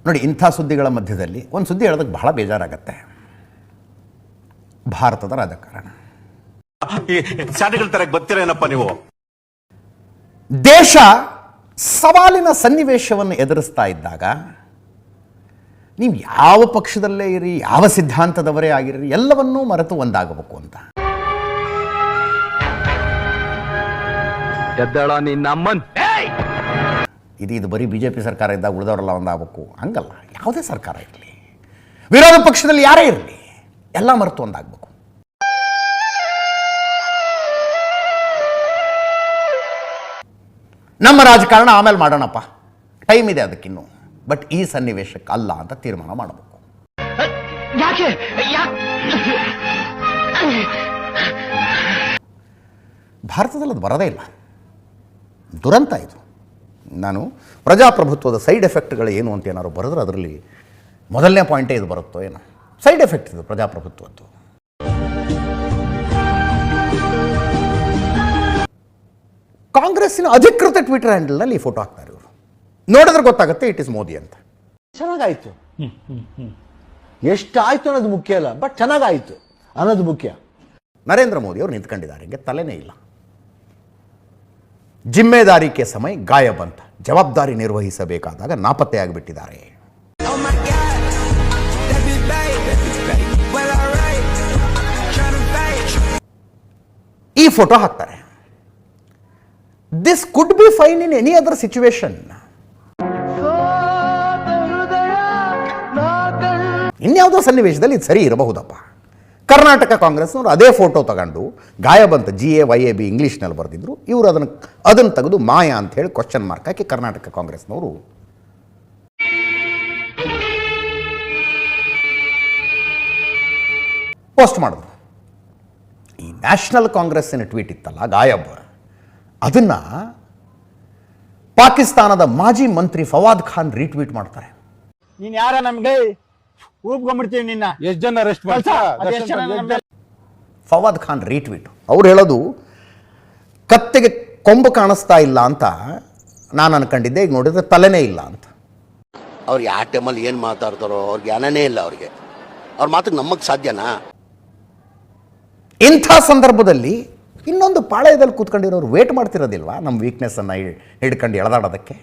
ನೋಡಿ, ಇಂಥ ಸುದ್ದಿಗಳ ಮಧ್ಯದಲ್ಲಿ ಒಂದು ಸುದ್ದಿ ಹೇಳೋದಕ್ಕೆ ಬಹಳ ಬೇಜಾರಾಗತ್ತೆ. ಭಾರತದ ರಾಜಕಾರಣ ಗೊತ್ತಿರೇನಪ್ಪ ನೀವು. ದೇಶ ಸವಾಲಿನ ಸನ್ನಿವೇಶವನ್ನು ಎದುರಿಸ್ತಾ ಇದ್ದಾಗ ನೀವು ಯಾವ ಪಕ್ಷದಲ್ಲೇ ಇರಿ, ಯಾವ ಸಿದ್ಧಾಂತದವರೇ ಆಗಿರಿ, ಎಲ್ಲವನ್ನೂ ಮರೆತು ಒಂದಾಗಬೇಕು ಅಂತ. ಇದು ಬರೀ ಬಿಜೆಪಿ ಸರ್ಕಾರ ಇದ್ದಾಗ ಉಳಿದವರೆಲ್ಲ ಒಂದಾಗಬೇಕು ಹಂಗಲ್ಲ. ಯಾವುದೇ ಸರ್ಕಾರ ಇರಲಿ, ವಿರೋಧ ಪಕ್ಷದಲ್ಲಿ ಯಾರೇ ಇರಲಿ, ಎಲ್ಲ ಮರೆತು ಒಂದಾಗಬೇಕು. ನಮ್ಮ ರಾಜಕಾರಣ ಆಮೇಲೆ ಮಾಡೋಣಪ್ಪ, ಟೈಮ್ ಇದೆ ಅದಕ್ಕಿನ್ನು, ಬಟ್ ಈ ಸನ್ನಿವೇಶಕ್ಕೆ ಅಲ್ಲ ಅಂತ ತೀರ್ಮಾನ ಮಾಡಬೇಕು. ಭಾರತದಲ್ಲಿ ಅದು ಬರೋದೇ ಇಲ್ಲ, ದುರಂತ ಇದು. ನಾನು ಪ್ರಜಾಪ್ರಭುತ್ವದ ಸೈಡ್ ಎಫೆಕ್ಟ್ಗಳು ಏನು ಅಂತ ಏನಾದ್ರು ಬರೆದ್ರೆ ಅದರಲ್ಲಿ ಮೊದಲನೇ ಪಾಯಿಂಟೇ ಇದು ಬರುತ್ತೋ ಏನೋ. ಸೈಡ್ ಎಫೆಕ್ಟ್ ಇದು ಪ್ರಜಾಪ್ರಭುತ್ವದ್ದು. ಕಾಂಗ್ರೆಸ್ಸಿನ ಅಧಿಕೃತ ಟ್ವಿಟರ್ ಹ್ಯಾಂಡಲ್ನಲ್ಲಿ ಈ ಫೋಟೋ ಹಾಕ್ತಾರೆ ಇವರು. ನೋಡಿದ್ರೆ ಗೊತ್ತಾಗುತ್ತೆ ಇಟ್ ಇಸ್ ಮೋದಿ ಅಂತ. ಚೆನ್ನಾಗಾಯ್ತು, ಎಷ್ಟಾಯ್ತು ಅನ್ನೋದು ಮುಖ್ಯ ಅಲ್ಲ, ಬಟ್ ಚೆನ್ನಾಗಾಯ್ತು ಅನ್ನೋದು ಮುಖ್ಯ. ನರೇಂದ್ರ ಮೋದಿ ಅವರು ನಿಂತ್ಕೊಂಡಿದ್ದಾರೆ, ಹಿಂಗೆ ತಲೆನೇ ಇಲ್ಲ. ಜಿಮ್ಮೆದಾರಿ ಕೆ ಸಮಯ ಗಾಯಬ್ ಅಂತ, ಜವಾಬ್ದಾರಿ ನಿರ್ವಹಿಸಬೇಕಾದಾಗ ನಾಪತ್ತೆಯಾಗಿಬಿಟ್ಟಿದ್ದಾರೆ. ಈ ಫೋಟೋ ಹಾಕ್ತಾರೆ. This could be fine in any other situation. ಇನ್ಯಾವುದೋ ಸನ್ನಿವೇಶದಲ್ಲಿ ಇದು ಸರಿ ಇರಬಹುದಪ್ಪ. ಕರ್ನಾಟಕ ಕಾಂಗ್ರೆಸ್ನವರು ಅದೇ ಫೋಟೋ ತಗೊಂಡು ಗಾಯಬ್ ಅಂತ GAYAB ಇಂಗ್ಲೀಷ್ನಲ್ಲಿ ಬರೆದಿದ್ರು. ಇವರು ಅದನ್ನು ತೆಗೆದು ಮಾಯಾ ಅಂತ ಹೇಳಿ ಕ್ವಶನ್ ಮಾರ್ಕ್ ಹಾಕಿ ಕರ್ನಾಟಕ ಕಾಂಗ್ರೆಸ್ನವರು ಪೋಸ್ಟ್ ಮಾಡಿದ್ರು. ಈ ನ್ಯಾಷನಲ್ ಕಾಂಗ್ರೆಸ್ಸಿನ ಟ್ವೀಟ್ ಇತ್ತಲ್ಲ ಗಾಯಬ್, ಅದನ್ನ ಪಾಕಿಸ್ತಾನದ ಮಾಜಿ ಮಂತ್ರಿ ಫವಾದ್ ಖಾನ್ ರೀಟ್ವೀಟ್ ಮಾಡ್ತಾರೆ. ನೀನ್ ಯಾರ ನಮ್ಗೆ ಊಬ್ಕೊಂಡ್ಬಿಡ್ತೀವಿ ನಿನ್ನ. ಎಷ್ಟು ಜನ ಅರೆಸ್ಟ್ ಫವಾದ್ ಖಾನ್ ರೀಟ್ವೀಟ್. ಅವ್ರು ಹೇಳೋದು ಕತ್ತೆಗೆ ಕೊಂಬು ಕಾಣಿಸ್ತಾ ಇಲ್ಲ ಅಂತ ನಾನು ಅನ್ಕೊಂಡಿದ್ದೆ, ಈಗ ನೋಡಿದ್ರೆ ತಲೆನೇ ಇಲ್ಲ ಅಂತ. ಅವ್ರಿಗೆ ಆ ಟೈಮಲ್ಲಿ ಏನು ಮಾತಾಡ್ತಾರೋ ಅವ್ರಿಗೆ ಜ್ಞಾನನೇ ಇಲ್ಲ. ಅವ್ರ ಮಾತಿಗೆ ನಮ್ಮಕ್ಕೆ ಸಾಧ್ಯನಾ? ಇಂಥ ಸಂದರ್ಭದಲ್ಲಿ ಇನ್ನೊಂದು ಪಾಳಯದಲ್ಲಿ ಕೂತ್ಕೊಂಡಿರೋರು ವೇಟ್ ಮಾಡ್ತಿರೋದಿಲ್ವಾ ನಮ್ಮ ವೀಕ್ನೆಸ್ ಅನ್ನ ಹಿಡ್ಕೊಂಡು ಎಳೆದಾಡೋದಕ್ಕೆ?